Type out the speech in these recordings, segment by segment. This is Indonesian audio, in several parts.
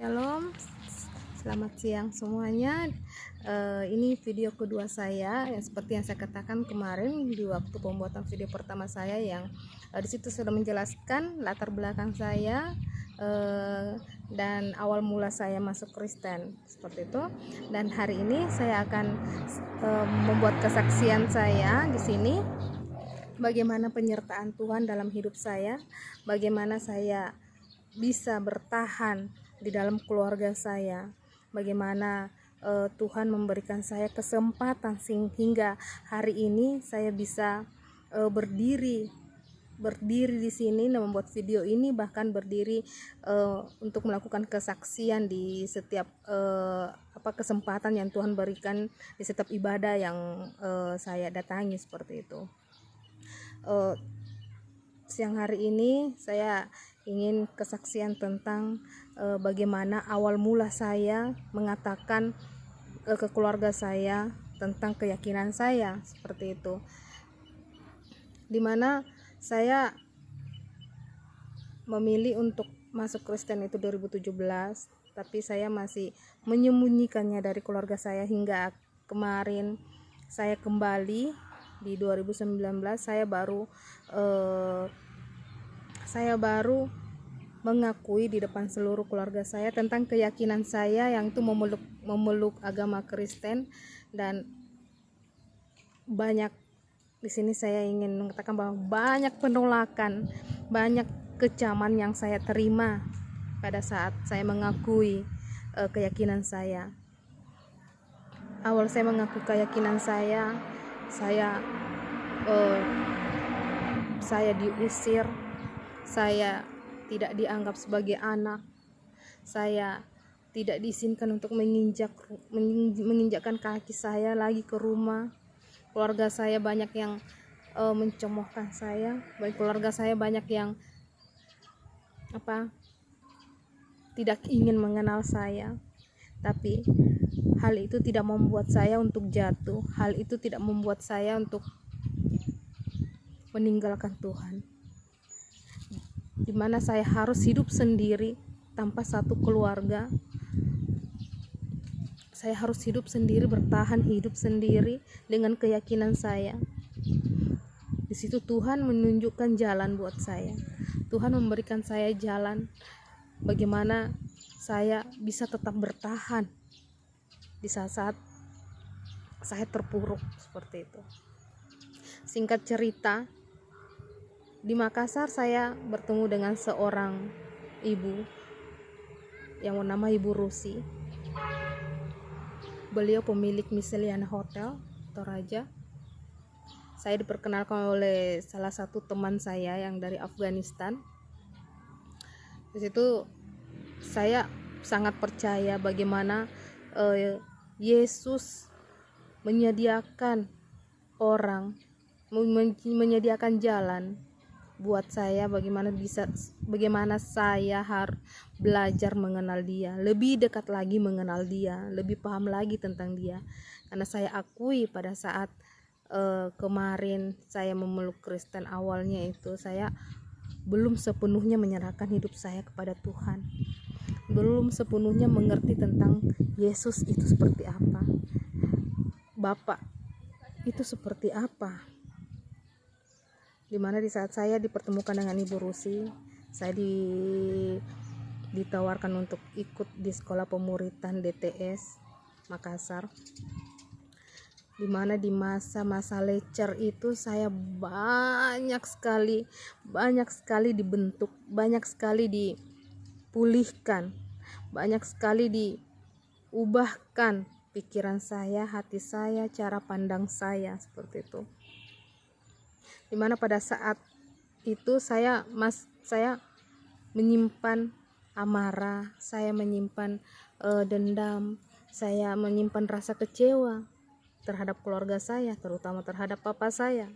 Shalom, selamat siang semuanya. Ini video kedua saya, yang seperti yang saya katakan kemarin di waktu pembuatan video pertama saya, yang di situ sudah menjelaskan latar belakang saya dan awal mula saya masuk Kristen seperti itu. Dan hari ini saya akan membuat kesaksian saya di sini, bagaimana penyertaan Tuhan dalam hidup saya, bagaimana saya bisa bertahan di dalam keluarga saya, bagaimana Tuhan memberikan saya kesempatan sehingga hari ini saya bisa berdiri di sini dan membuat video ini, bahkan berdiri untuk melakukan kesaksian di setiap kesempatan yang Tuhan berikan, di setiap ibadah yang saya datangi seperti itu. Siang hari ini saya ingin kesaksian tentang bagaimana awal mula saya mengatakan ke keluarga saya tentang keyakinan saya seperti itu, dimana saya memilih untuk masuk Kristen itu 2017, tapi saya masih menyembunyikannya dari keluarga saya hingga kemarin saya kembali di 2019. Saya baru mengakui di depan seluruh keluarga saya tentang keyakinan saya yang itu memeluk agama Kristen. Dan banyak di sini saya ingin mengatakan bahwa banyak penolakan, banyak kecaman yang saya terima pada saat saya mengakui keyakinan saya. Awal saya mengaku keyakinan saya diusir, saya tidak dianggap sebagai anak, saya tidak diizinkan untuk menginjakkan kaki saya lagi ke rumah. Keluarga saya banyak yang mencemoohkan saya, keluarga saya banyak yang tidak ingin mengenal saya. Tapi hal itu tidak membuat saya untuk jatuh, hal itu tidak membuat saya untuk meninggalkan Tuhan, dimana saya harus hidup sendiri tanpa satu keluarga. Saya harus hidup sendiri, bertahan hidup sendiri dengan keyakinan saya. Di situ Tuhan menunjukkan jalan buat saya. Tuhan memberikan saya jalan bagaimana saya bisa tetap bertahan di saat-saat saya terpuruk seperti itu. Singkat cerita, di Makassar saya bertemu dengan seorang ibu yang bernama Ibu Rusi. Beliau pemilik Miseliana Hotel Toraja. Saya diperkenalkan oleh salah satu teman saya yang dari Afghanistan. Di situ saya sangat percaya bagaimana Yesus menyediakan orang, menyediakan jalan buat saya, bagaimana saya harus belajar mengenal Dia, lebih dekat lagi mengenal Dia, lebih paham lagi tentang Dia. Karena saya akui pada saat kemarin saya memeluk Kristen, awalnya itu saya belum sepenuhnya menyerahkan hidup saya kepada Tuhan, belum sepenuhnya mengerti tentang Yesus itu seperti apa, Bapak itu seperti apa. Dimana di saat saya dipertemukan dengan Ibu Rusi, saya ditawarkan untuk ikut di sekolah pemuritan DTS Makassar, dimana di masa-masa lecture itu saya banyak sekali dibentuk, banyak sekali dipulihkan, banyak sekali diubahkan pikiran saya, hati saya, cara pandang saya seperti itu. Dimana pada saat itu saya menyimpan amarah, saya menyimpan dendam, saya menyimpan rasa kecewa terhadap keluarga saya, terutama terhadap papa saya.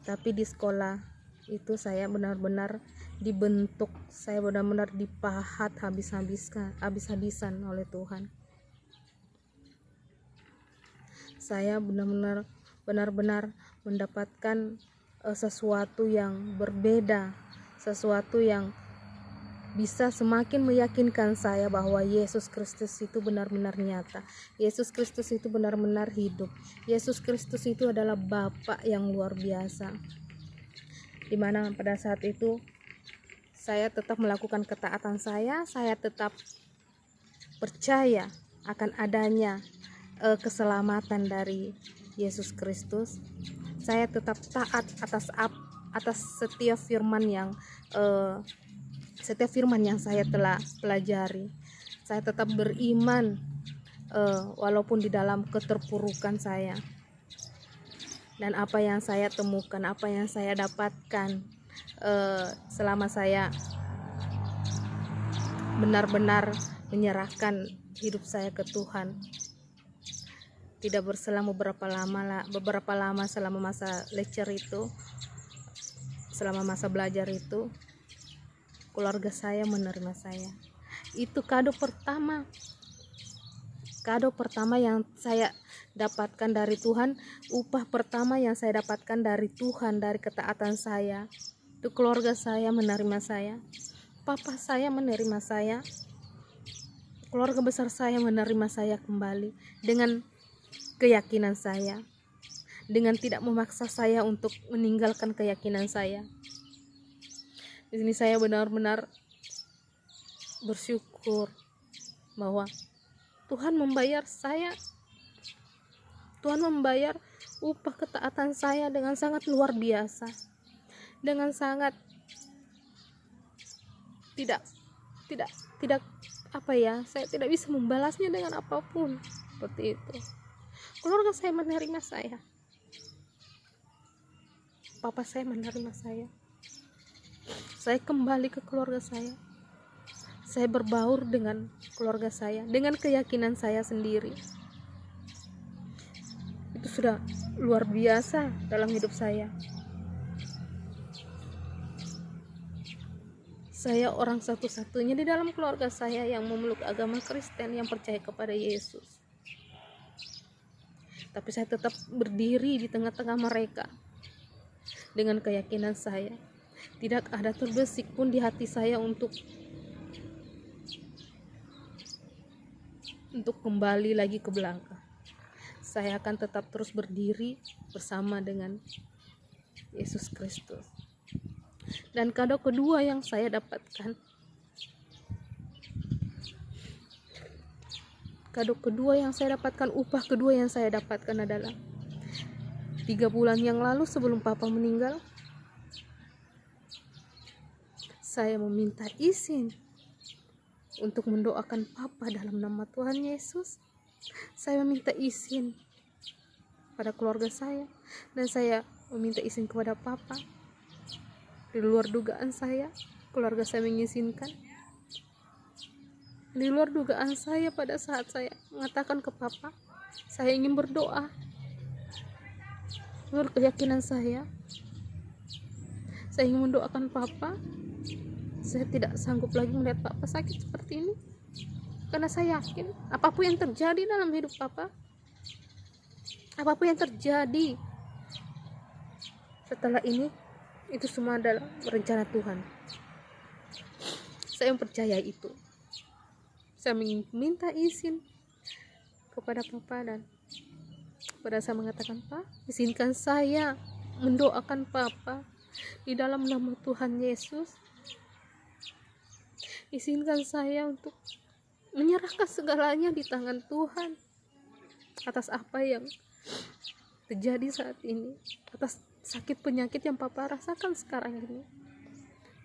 Tapi di sekolah itu saya benar-benar dibentuk, saya benar-benar dipahat habis-habisan oleh Tuhan. Saya benar-benar mendapatkan sesuatu yang berbeda, sesuatu yang bisa semakin meyakinkan saya bahwa Yesus Kristus itu benar-benar nyata. Yesus Kristus itu benar-benar hidup. Yesus Kristus itu adalah Bapa yang luar biasa. Dimana pada saat itu saya tetap melakukan ketaatan saya tetap percaya akan adanya keselamatan dari Yesus Kristus. Saya tetap taat atas setiap firman yang saya telah pelajari. Saya tetap beriman walaupun di dalam keterpurukan saya. Dan apa yang saya temukan, apa yang saya dapatkan selama saya benar-benar menyerahkan hidup saya ke Tuhan. Tidak berselang beberapa lama selama masa lecture itu, selama masa belajar itu, keluarga saya menerima saya. Itu kado pertama yang saya dapatkan dari Tuhan, upah pertama yang saya dapatkan dari Tuhan, dari ketaatan saya. Itu keluarga saya menerima saya, papa saya menerima saya, keluarga besar saya menerima saya kembali dengan keyakinan saya, dengan tidak memaksa saya untuk meninggalkan keyakinan saya. Di sini saya benar-benar bersyukur bahwa Tuhan membayar saya. Tuhan membayar upah ketaatan saya dengan sangat luar biasa, dengan sangat tidak saya tidak bisa membalasnya dengan apapun. Seperti itu. Keluarga saya menerima saya, papa saya menerima saya. Saya kembali ke keluarga saya berbaur dengan keluarga saya, dengan keyakinan saya sendiri. Itu sudah luar biasa dalam hidup saya. Saya orang satu-satunya di dalam keluarga saya yang memeluk agama Kristen, yang percaya kepada Yesus. Tapi saya tetap berdiri di tengah-tengah mereka dengan keyakinan saya. Tidak ada terbesit pun di hati saya untuk kembali lagi ke belakang. Saya akan tetap terus berdiri bersama dengan Yesus Kristus. Dan kado kedua yang saya dapatkan, upah kedua yang saya dapatkan adalah 3 bulan yang lalu sebelum papa meninggal, saya meminta izin untuk mendoakan papa dalam nama Tuhan Yesus. Saya meminta izin pada keluarga saya, dan saya meminta izin kepada papa. Di luar dugaan saya, keluarga saya mengizinkan. Di luar dugaan saya, pada saat saya mengatakan ke papa, saya ingin berdoa. Menurut keyakinan saya ingin mendoakan papa. Saya tidak sanggup lagi melihat papa sakit seperti ini, karena saya yakin apapun yang terjadi dalam hidup papa, apapun yang terjadi setelah ini, itu semua adalah rencana Tuhan. Saya percaya itu. Saya minta izin kepada papa, dan pada saya mengatakan, Pak, izinkan saya mendoakan papa di dalam nama Tuhan Yesus. Izinkan saya untuk menyerahkan segalanya di tangan Tuhan atas apa yang terjadi saat ini, atas sakit penyakit yang papa rasakan sekarang ini.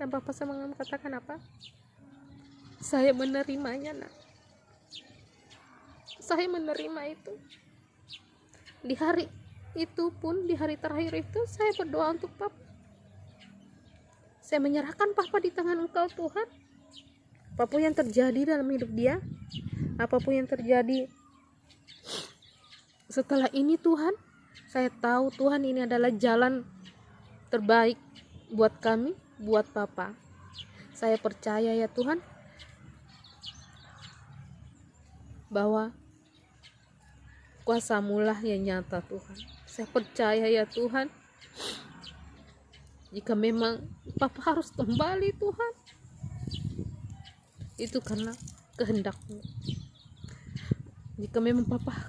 Dan papa saya mengatakan apa? Saya menerimanya, nak. Saya menerima itu. Di hari itu pun, di hari terakhir itu, saya berdoa untuk papa. Saya menyerahkan papa di tangan Engkau, Tuhan. Apapun yang terjadi dalam hidup dia, apapun yang terjadi setelah ini, Tuhan, saya tahu Tuhan ini adalah jalan terbaik buat kami, buat papa. Saya percaya ya Tuhan, bahwa kuasa-Mu lah yang nyata, Tuhan. Saya percaya ya Tuhan, jika memang papa harus kembali, Tuhan, itu karena kehendak-Mu. Jika memang Papa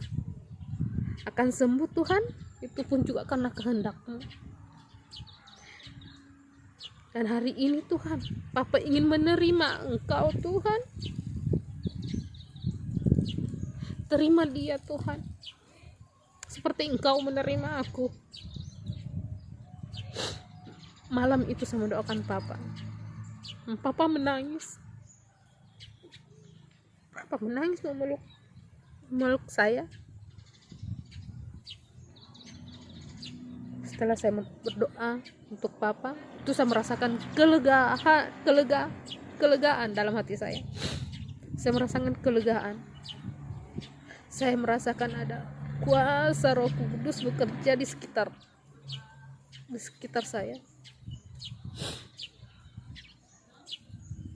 akan sembuh Tuhan, itu pun juga karena kehendak-Mu. Dan hari ini Tuhan, Papa ingin menerima Engkau Tuhan. Terima dia Tuhan, seperti Engkau menerima aku. Malam itu saya mendoakan Papa. Papa menangis. Papa menangis memeluk saya. Setelah saya berdoa untuk Papa, itu saya merasakan kelegaan dalam hati saya. Saya merasakan kelegaan. Saya merasakan ada kuasa Roh Kudus bekerja di sekitar saya.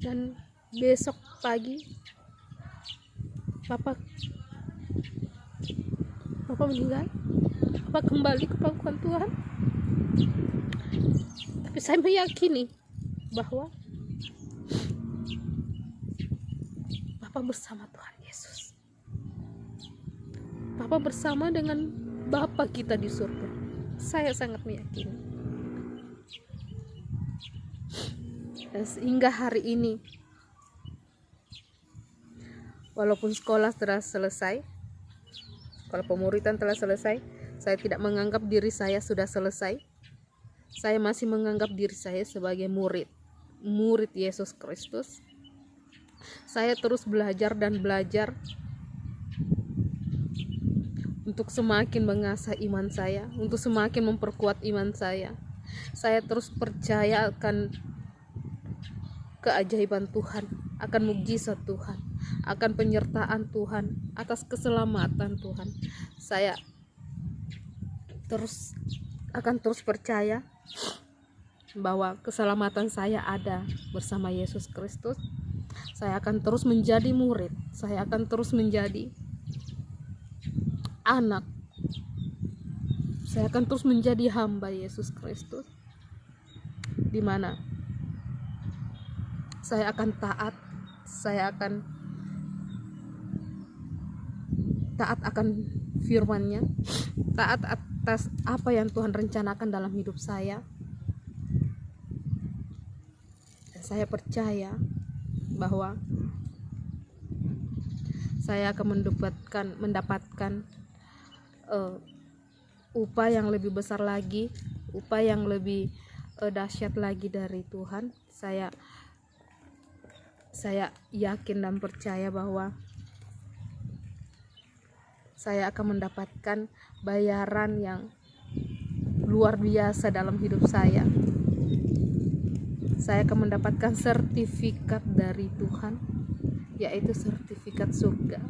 Dan besok pagi Papa meninggal. Papa kembali ke pangkuan Tuhan. Tapi saya meyakini bahwa Papa bersama Tuhan Yesus. Papa bersama dengan Bapa kita di surga. Saya sangat meyakini. Dan sehingga hari ini, walaupun sekolah telah selesai, sekolah pemuritan telah selesai, saya tidak menganggap diri saya sudah selesai. Saya masih menganggap diri saya sebagai murid Yesus Kristus. Saya terus belajar dan belajar untuk semakin mengasah iman saya, untuk semakin memperkuat iman saya. Saya terus percaya akan keajaiban Tuhan, akan mukjizat Tuhan, akan penyertaan Tuhan, atas keselamatan Tuhan. Saya akan terus percaya bahwa keselamatan saya ada bersama Yesus Kristus. Saya akan terus menjadi murid, saya akan terus menjadi anak, saya akan terus menjadi hamba Yesus Kristus, di mana saya akan taat, saya akan taat akan firman-Nya, taat atas apa yang Tuhan rencanakan dalam hidup saya. Dan saya percaya bahwa saya akan mendapatkan upah yang lebih besar lagi, upah yang lebih dahsyat lagi dari Tuhan. Saya yakin dan percaya bahwa saya akan mendapatkan bayaran yang luar biasa dalam hidup saya. Saya akan mendapatkan sertifikat dari Tuhan, yaitu sertifikat surga.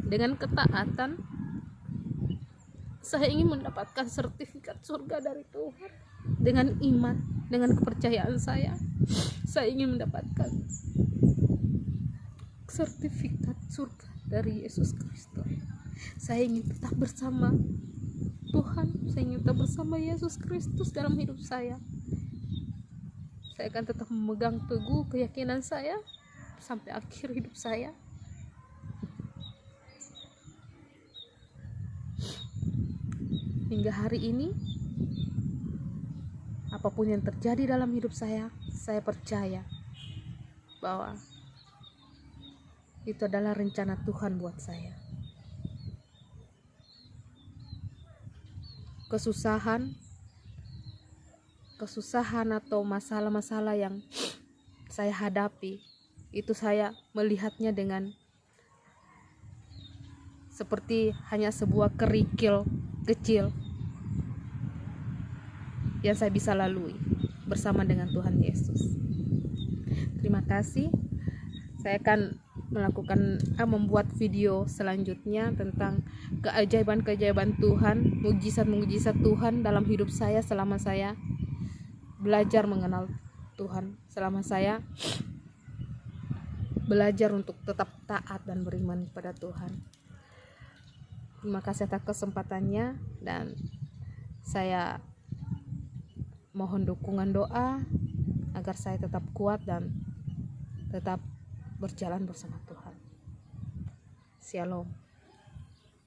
Dengan ketaatan, saya ingin mendapatkan sertifikat surga dari Tuhan. Dengan iman, dengan kepercayaan saya ingin mendapatkan sertifikat surga dari Yesus Kristus. Saya ingin tetap bersama Tuhan, saya ingin tetap bersama Yesus Kristus dalam hidup saya. Saya akan tetap memegang teguh keyakinan saya sampai akhir hidup saya. Hingga hari ini, apapun yang terjadi dalam hidup saya percaya bahwa itu adalah rencana Tuhan buat saya. Kesusahan atau masalah-masalah yang saya hadapi, itu saya melihatnya dengan seperti hanya sebuah kerikil kecil yang saya bisa lalui bersama dengan Tuhan Yesus. Terima kasih. Saya akan membuat video selanjutnya tentang keajaiban-keajaiban Tuhan, mukjizat-mukjizat Tuhan dalam hidup saya selama saya belajar mengenal Tuhan, selama saya belajar untuk tetap taat dan beriman kepada Tuhan. Terima kasih atas kesempatannya, dan saya mohon dukungan doa agar saya tetap kuat dan tetap berjalan bersama Tuhan. Shalom.